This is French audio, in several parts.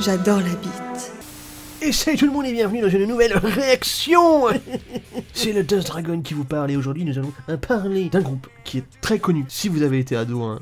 J'adore la bite. Et salut tout le monde et bienvenue dans une nouvelle réaction. C'est le Dust Dragon qui vous parle et aujourd'hui nous allons parler d'un groupe qui est très connu. Si vous avez été ado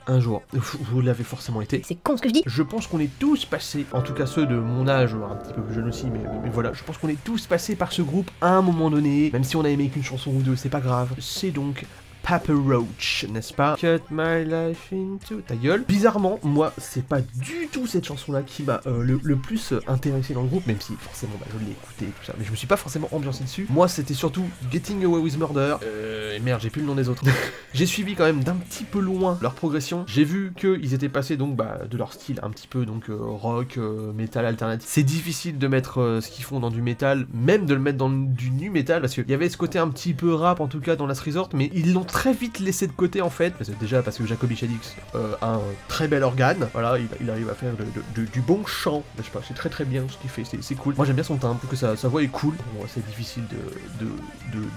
un jour, vous l'avez forcément été. C'est con ce que je dis. Je pense qu'on est tous passés, en tout cas ceux de mon âge, un petit peu plus jeune aussi, mais voilà, je pense qu'on est tous passés par ce groupe à un moment donné, même si on a aimé qu'une chanson ou deux, c'est pas grave. C'est donc Papa Roach, n'est-ce pas? Cut my life into... Ta gueule. Bizarrement, moi, c'est pas du tout cette chanson-là qui m'a le plus intéressé dans le groupe, même si forcément je l'ai écouté et tout ça, mais je me suis pas forcément ambiancé dessus. Moi, c'était surtout Getting Away with Murder. Merde, j'ai plus le nom des autres. J'ai suivi quand même d'un petit peu loin leur progression. J'ai vu qu'ils étaient passés donc de leur style un petit peu donc rock, métal alternatif. C'est difficile de mettre ce qu'ils font dans du métal, même de le mettre dans du nu métal, parce qu'il y avait ce côté un petit peu rap en tout cas dans Last Resort, mais ils l'ont très vite laissé de côté en fait, parce que Jacoby Shaddix a un très bel organe, voilà, il arrive à faire du bon chant, n'est-ce pas, c'est très bien ce qu'il fait, c'est cool. Moi j'aime bien son timbre, je trouve que sa voix est cool. Bon, c'est difficile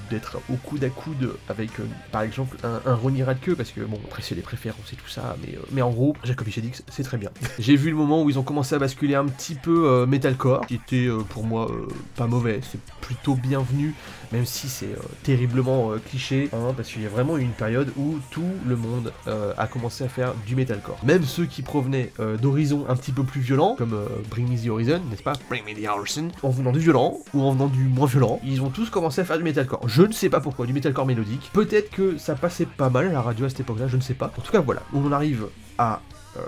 d'être au coude à coude avec par exemple un Ronnie Radke, parce que bon, après c'est les préférences et tout ça, mais en gros, Jacoby Shaddix c'est très bien. J'ai vu le moment où ils ont commencé à basculer un petit peu metalcore, qui était pour moi pas mauvais, c'est plutôt bienvenu, même si c'est terriblement cliché, hein, parce qu'il y a vraiment eu une période où tout le monde a commencé à faire du metalcore. Même ceux qui provenaient d'horizons un petit peu plus violents, comme Bring Me The Horizon, n'est-ce pas? Bring Me The Horizon. En venant du violent, ou en venant du moins violent, ils ont tous commencé à faire du metalcore. Je ne sais pas pourquoi, du metalcore mélodique. Peut-être que ça passait pas mal à la radio à cette époque-là, je ne sais pas. En tout cas, voilà, on en arrive à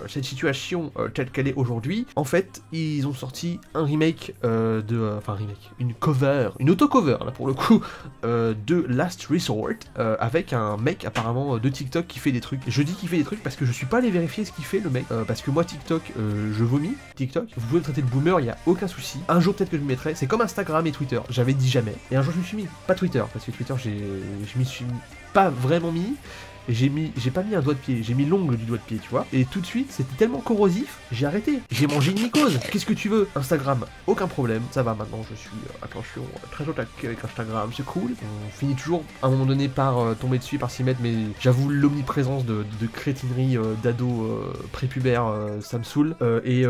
cette situation telle qu'elle est aujourd'hui. En fait, ils ont sorti un remake une cover, une auto-cover là pour le coup, de Last Resort, avec un mec apparemment de TikTok qui fait des trucs. Je dis qu'il fait des trucs parce que je suis pas allé vérifier ce qu'il fait le mec, parce que moi TikTok, je vomis TikTok. Vous pouvez me traiter de boomer, il y a aucun souci. Un jour peut-être que je me mettrai. C'est comme Instagram et Twitter. J'avais dit jamais. Et un jour je me suis mis, pas Twitter, parce que Twitter je m'y suis pas vraiment mis. J'ai pas mis un doigt de pied, j'ai mis l'ongle du doigt de pied, tu vois. Et tout de suite, c'était tellement corrosif, j'ai arrêté. J'ai mangé une mycose. Qu'est-ce que tu veux? Instagram, aucun problème. Ça va maintenant, je suis, attention, très au taquet avec Instagram, c'est cool. On finit toujours, à un moment donné, par tomber dessus, par s'y mettre, mais j'avoue, l'omniprésence de crétinerie d'ados prépubères, ça me saoule. Et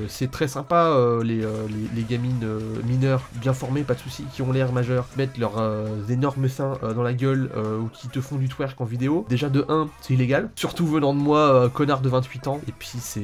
c'est très sympa, les gamines mineures, bien formées, pas de soucis, qui ont l'air majeurs, mettent leurs énormes seins dans la gueule, ou qui te font du twerk en vidéo. Déjà de 1, c'est illégal, surtout venant de moi, connard de 28 ans, et puis c'est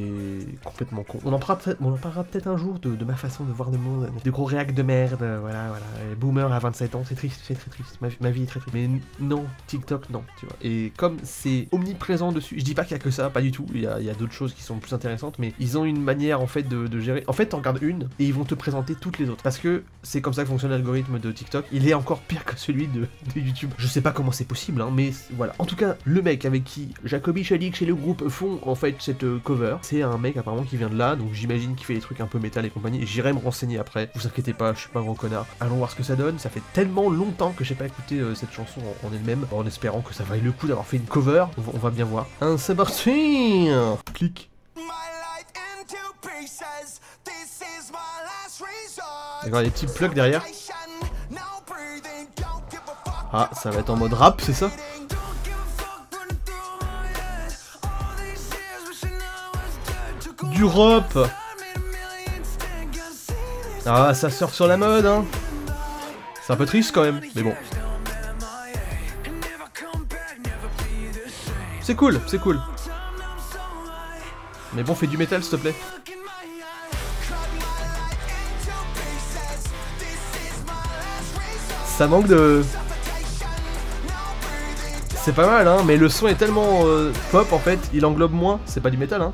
complètement con. On en parlera peut-être un jour de ma façon de voir le monde, de gros réacs de merde, voilà, et boomer à 27 ans, c'est triste, c'est très triste, ma vie est très triste. Mais non, TikTok, non, tu vois. Et comme c'est omniprésent dessus, je dis pas qu'il y a que ça, pas du tout, il y a d'autres choses qui sont plus intéressantes, mais ils ont une manière en fait de gérer. En fait, t'en regardes une, et ils vont te présenter toutes les autres, parce que c'est comme ça que fonctionne l'algorithme de TikTok, il est encore pire que celui de YouTube. Je sais pas comment c'est possible, hein, mais voilà. En tout cas, le mec avec qui Jacoby Shaddix et le groupe font en fait cette cover, c'est un mec apparemment qui vient de là, donc j'imagine qu'il fait des trucs un peu métal et compagnie, et j'irai me renseigner après, vous inquiétez pas, je suis pas un gros connard. Allons voir ce que ça donne, ça fait tellement longtemps que j'ai pas écouté cette chanson en elle-même, en espérant que ça vaille le coup d'avoir fait une cover, on va bien voir. C'est parti. Clic. D'accord, il y a des petits plugs derrière. Ah, ça va être en mode rap, c'est ça? Du rap. Ah, ça surfe sur la mode, hein. C'est un peu triste quand même, mais bon. C'est cool, c'est cool. Mais bon, fais du métal, s'il te plaît. Ça manque de... C'est pas mal, hein, mais le son est tellement pop, en fait, il englobe moins. C'est pas du métal, hein.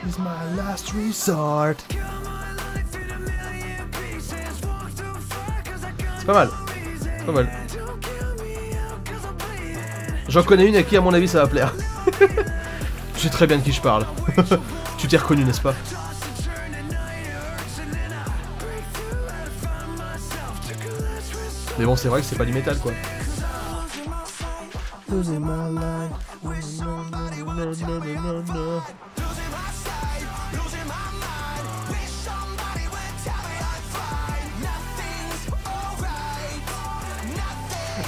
It's my last resort. C'est pas mal. C'est pas mal. J'en connais une à qui à mon avis ça va plaire. Je sais très bien de qui je parle. Tu t'es reconnu, n'est-ce pas? Mais bon, c'est vrai que c'est pas du métal, quoi.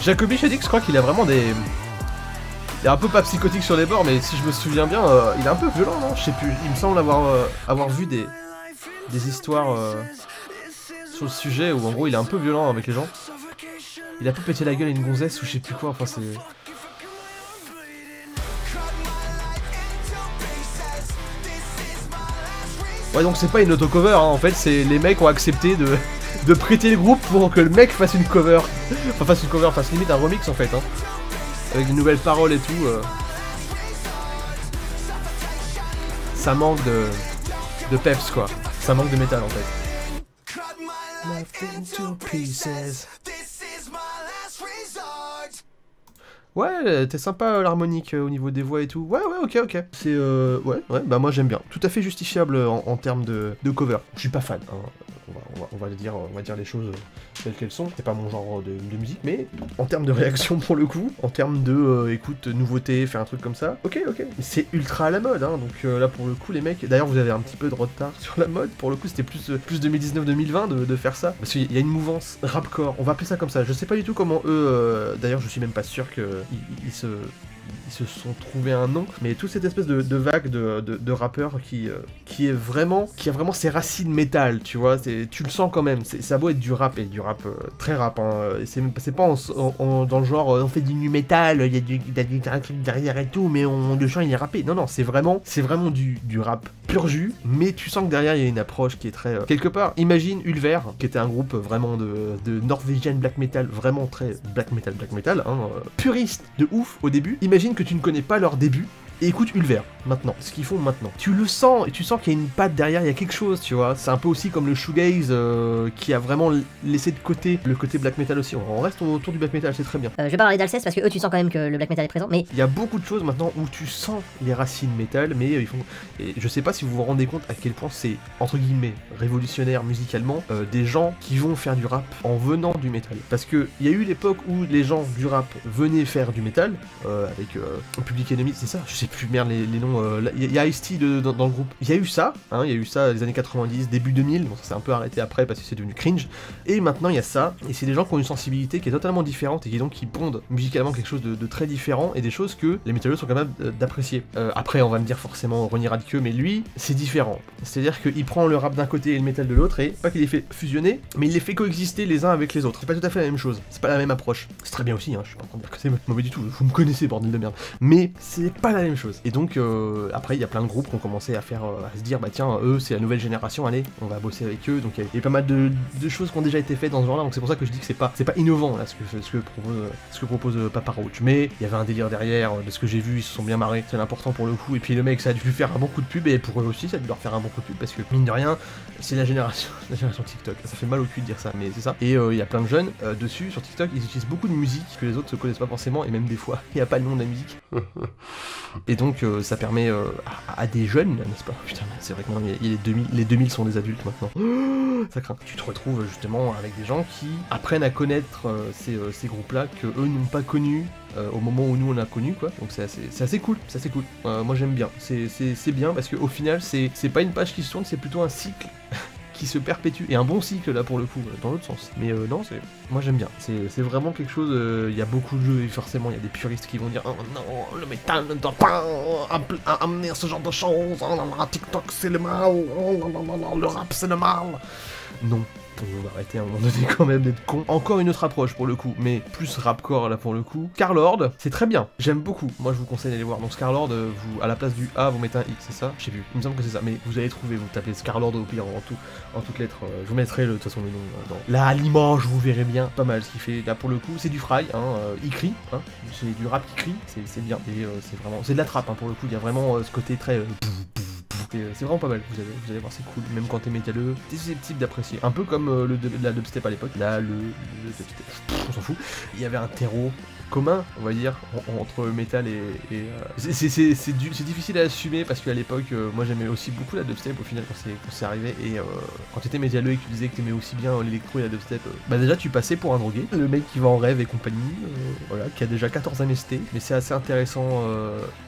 Jacoby Shaddix, je crois qu'il a vraiment des est un peu pas psychotique sur les bords, mais si je me souviens bien, il est un peu violent, non? Je sais plus, il me semble avoir vu des histoires sur le sujet où en gros il est un peu violent avec les gens. Il a pas pété la gueule à une gonzesse ou je sais plus quoi, enfin c'est... Ouais, donc c'est pas une auto-cover, hein. En fait c'est les mecs ont accepté de prêter le groupe pour que le mec fasse une cover. Enfin fasse limite un remix en fait, hein. Avec des nouvelles paroles et tout. Ça manque de peps quoi. Ça manque de métal en fait. Ouais, t'es sympa l'harmonique au niveau des voix et tout. Ouais, ok. C'est ouais, bah moi j'aime bien. Tout à fait justifiable en termes de cover. Je suis pas fan, hein. On va dire les choses telles qu'elles sont. C'est pas mon genre de musique, mais en termes de réaction pour le coup, en termes de écoute, nouveauté, faire un truc comme ça, ok. C'est ultra à la mode, hein, donc là pour le coup les mecs, d'ailleurs vous avez un petit peu de retard sur la mode, pour le coup c'était plus 2019-2020 de faire ça, parce qu'il y a une mouvance rapcore, on va appeler ça comme ça, je sais pas du tout comment eux, d'ailleurs je suis même pas sûr qu'ils se sont trouvés un nom, mais toute cette espèce de vague de rappeurs qui a vraiment ses racines métal, tu vois, tu le sens quand même, ça a beau être du rap, et du rap très rap, hein, c'est pas dans le genre on fait du nu metal, il y a un truc derrière et tout, mais le chant il est rappé, non, c'est vraiment du rap pur jus, mais tu sens que derrière il y a une approche qui est très... quelque part, imagine Ulver, qui était un groupe vraiment de Norwegian black metal, vraiment très black metal, hein, puriste de ouf au début, imagine que tu ne connais pas leur début, et écoute Ulver, maintenant, ce qu'ils font maintenant. Tu le sens, et tu sens qu'il y a une patte derrière, il y a quelque chose, tu vois. C'est un peu aussi comme le shoegaze qui a vraiment laissé de côté le côté black metal aussi. On reste autour du black metal, c'est très bien. Je vais pas parler d'Alceste parce que eux tu sens quand même que le black metal est présent, mais... Il y a beaucoup de choses maintenant où tu sens les racines métal, mais ils font... Et je sais pas si vous vous rendez compte à quel point c'est, entre guillemets, révolutionnaire musicalement, des gens qui vont faire du rap en venant du métal. Parce que il y a eu l'époque où les gens du rap venaient faire du métal, avec Public Enemy, c'est ça, je sais plus, merde, les noms, il y a Ice-T dans le groupe. Il y a eu ça, hein, il y a eu ça les années 90, début 2000, bon ça s'est un peu arrêté après parce que c'est devenu cringe, et maintenant il y a ça, et c'est des gens qui ont une sensibilité qui est totalement différente, et qui pondent musicalement quelque chose de très différent, et des choses que les métalleux sont capables d'apprécier. Après on va me dire forcément Ronnie Radke, mais lui, c'est différent. C'est-à-dire qu'il prend le rap d'un côté et le métal de l'autre, et pas qu'il les fait fusionner, mais il les fait coexister les uns avec les autres. C'est pas tout à fait la même chose, c'est pas la même approche. C'est très bien aussi, hein, je suis pas en train de dire que c'est mauvais du tout, vous me connaissez bordel de merde. Mais c'est pas la même chose. Et donc après il y a plein de groupes qui ont commencé à se dire bah tiens eux c'est la nouvelle génération, allez on va bosser avec eux, donc il y a pas mal de choses qui ont déjà été faites dans ce genre là, donc c'est pour ça que je dis que c'est pas innovant là ce que propose Papa Roach, mais il y avait un délire derrière, de ce que j'ai vu ils se sont bien marrés, c'est l'important pour le coup, et puis le mec ça a dû lui faire un bon coup de pub, et pour eux aussi ça a dû leur faire un bon coup de pub, parce que mine de rien c'est la génération TikTok, ça fait mal au cul de dire ça, mais c'est ça, et il y a plein de jeunes dessus sur TikTok, ils utilisent beaucoup de musique que les autres se connaissent pas forcément, et même des fois il n'y a pas le nom de la musique. Et donc ça permet à des jeunes, n'est-ce pas? Putain, c'est vrai que maintenant les 2000 sont des adultes maintenant. Ça craint. Tu te retrouves justement avec des gens qui apprennent à connaître ces groupes-là que eux n'ont pas connus au moment où nous on a connu, quoi. Donc c'est assez cool, moi j'aime bien. C'est bien parce qu'au final c'est pas une page qui se tourne, c'est plutôt un cycle qui se perpétue, et un bon cycle là pour le coup, dans l'autre sens. Mais non, moi j'aime bien, c'est vraiment quelque chose, il y a beaucoup de jeux, et forcément il y a des puristes qui vont dire oh non, le métal ne doit pas amener ce genre de choses, TikTok c'est le mal, le rap c'est le mal. Non. On va arrêter à un moment donné quand même d'être con. Encore une autre approche pour le coup, mais plus rapcore là pour le coup. Scarlord, c'est très bien, j'aime beaucoup. Moi je vous conseille d'aller voir. Donc Scarlord, vous à la place du A vous mettez un X, c'est ça? Je sais plus, il me semble que c'est ça, mais vous allez trouver, vous tapez Scarlord au pire en toutes lettres. Je vous mettrai de toute façon le nom là à l'image, vous verrez bien. Pas mal ce qu'il fait là pour le coup, c'est du fry, hein, il crie, hein, c'est du rap qui crie, c'est bien, et c'est vraiment, c'est de la trappe, hein, pour le coup, il y a vraiment ce côté très c'est vraiment pas mal, vous allez voir, c'est cool, même quand t'es métalleux, t'es susceptible d'apprécier. Un peu comme la dubstep à l'époque, là, le dubstep, on s'en fout. Il y avait un terreau commun, on va dire, entre le métal et c'est difficile à assumer, parce qu'à l'époque, moi j'aimais aussi beaucoup la dubstep au final quand c'est arrivé, et quand t'étais métalleux et que tu disais que t'aimais aussi bien l'électro et la dubstep, bah déjà tu passais pour un drogué, le mec qui va en rêve et compagnie, voilà, qui a déjà 14 années ST, mais c'est assez intéressant,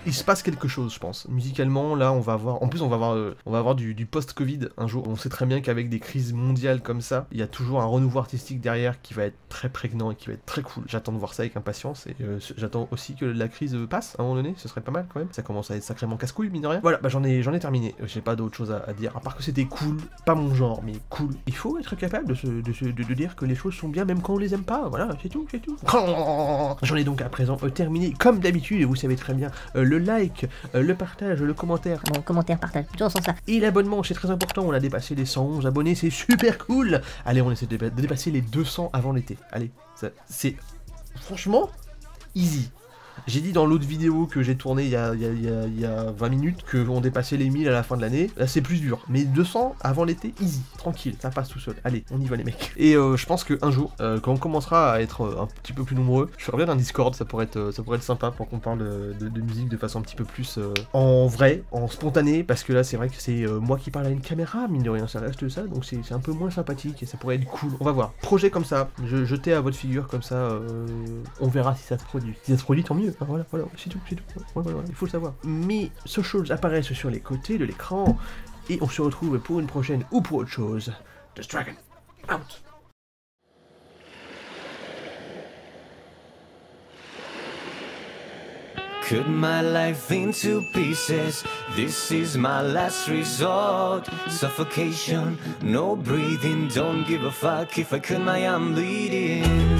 il se passe quelque chose je pense, musicalement, là on va voir, en plus on va on va avoir du post-Covid un jour. On sait très bien qu'avec des crises mondiales comme ça, il y a toujours un renouveau artistique derrière qui va être très prégnant et qui va être très cool. J'attends de voir ça avec impatience et j'attends aussi que la crise passe à un moment donné, ce serait pas mal quand même. Ça commence à être sacrément casse-couille, mine de rien. Voilà, bah j'en ai terminé. J'ai pas d'autre chose à dire, à part que c'était cool, pas mon genre, mais cool. Il faut être capable de dire que les choses sont bien même quand on les aime pas. Voilà, c'est tout. J'en ai donc à présent terminé, comme d'habitude, et vous savez très bien, le like, le partage, le commentaire. Bon, commentaire, partage, toujours dans ce sens-là. Et l'abonnement, c'est très important, on a dépassé les 111 abonnés, c'est super cool. Allez, on essaie de dépasser les 200 avant l'été. Allez, c'est franchement easy. J'ai dit dans l'autre vidéo que j'ai tourné il y a 20 minutes qu'on dépassait les 1000 à la fin de l'année. Là c'est plus dur. Mais 200 avant l'été, easy, tranquille, ça passe tout seul. Allez, on y va les mecs. Et je pense qu'un jour, quand on commencera à être un petit peu plus nombreux, je ferai bien un Discord, ça pourrait être sympa pour qu'on parle de musique de façon un petit peu plus en vrai, en spontané, parce que là c'est vrai que c'est moi qui parle à une caméra, mine de rien, ça reste ça, donc c'est un peu moins sympathique et ça pourrait être cool. On va voir. Projet comme ça, jetez à votre figure comme ça, on verra si ça se produit. Si ça se produit, tant mieux. Voilà, c'est tout. Voilà, il faut le savoir. Mes socials apparaissent sur les côtés de l'écran et on se retrouve pour une prochaine ou pour autre chose. Just Dragon, out. Cut my life into pieces, this is my last resort. Suffocation, no breathing, don't give a fuck if I cut my arm bleeding.